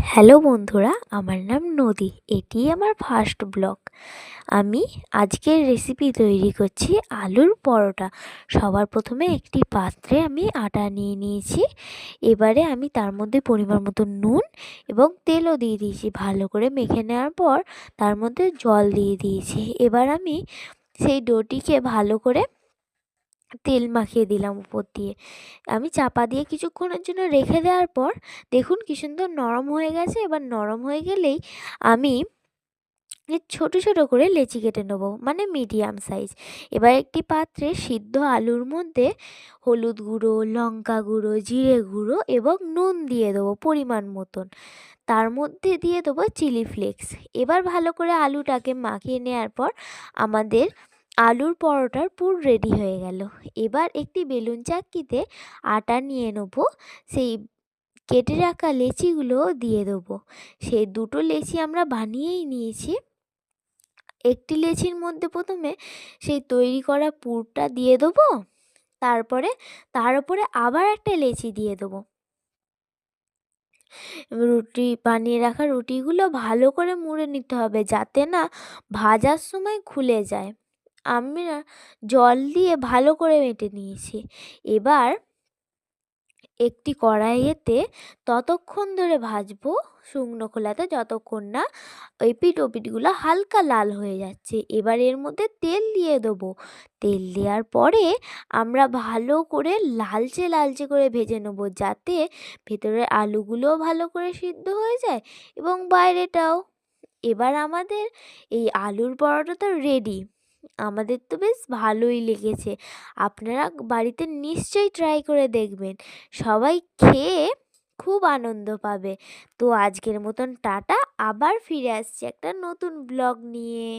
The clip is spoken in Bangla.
হ্যালো বন্ধুরা, আমার নাম নদী। এটি আমার ফার্স্ট ব্লগ। আমি আজকের রেসিপি তৈরি করছি আলুর পরোটা। সবার প্রথমে একটি পাত্রে আমি আটা নিয়ে নিয়েছি। এবারে আমি তার মধ্যে পরিমাণ মতো নুন এবং তেলও দিয়ে দিয়েছি। ভালো করে মেখে নেওয়ার পর তার মধ্যে জল দিয়ে দিয়েছি। এবার আমি সেই ডোটিকে ভালো করে তেল মাখিয়ে দিলাম উপর দিয়ে। আমি চাপা দিয়ে কিছুক্ষণের জন্য রেখে দেওয়ার পর দেখুন কি সুন্দর নরম হয়ে গেছে। এবার নরম হয়ে গেলেই আমি ছোট ছোট করে লেচি কেটে নেবো, মানে মিডিয়াম সাইজ। এবার একটি পাত্রে সিদ্ধ আলুর মধ্যে হলুদ গুঁড়ো, লঙ্কা গুঁড়ো, জিরে গুঁড়ো এবং নুন দিয়ে দেবো পরিমাণ মতন। তার মধ্যে দিয়ে দেবো চিলি ফ্লেক্স। এবার ভালো করে আলুটাকে মাখিয়ে নেওয়ার পর আমাদের আলুর পরোটার পুর রেডি হয়ে গেল। এবার একটি বেলুন চাক্কিতে আটা নিয়ে নেবো, সেই কেটে রাখা লেচিগুলো দিয়ে দেবো। সেই দুটো লেচি আমরা বানিয়েই নিয়েছি। একটি লেচির মধ্যে প্রথমে সেই তৈরি করা পুরটা দিয়ে দেবো, তারপরে তার উপরে আবার একটা লেচি দিয়ে দেবো। রুটি বানিয়ে রাখা রুটিগুলো ভালো করে মুড়ে নিতে হবে, যাতে না ভাজার সময় খুলে যায়। আমরা জল দিয়ে ভালো করে মেটে নিয়েছি। এবার একটি কড়াইয়েতে ততক্ষণ ধরে ভাজবো শুকনো খোলাতে যতক্ষণ না এপিঠ ওপিঠগুলো হালকা লাল হয়ে যাচ্ছে। এবার এর মধ্যে তেল দিয়ে দেবো। তেল দেওয়ার পরে আমরা ভালো করে লালচে লালচে করে ভেজে নেবো, যাতে ভেতরের আলুগুলোও ভালো করে সিদ্ধ হয়ে যায় এবং বাইরেটাও। এবার আমাদের এই আলুর পরোটা তো রেডি। আমাদের তো বেশ ভালোই লেগেছে। আপনারা বাড়িতে নিশ্চয়ই ট্রাই করে দেখবেন। সবাই খেয়ে খুব আনন্দ পাবে। তো আজকের মতন টাটা। আবার ফিরে আসছি একটা নতুন ব্লগ নিয়ে।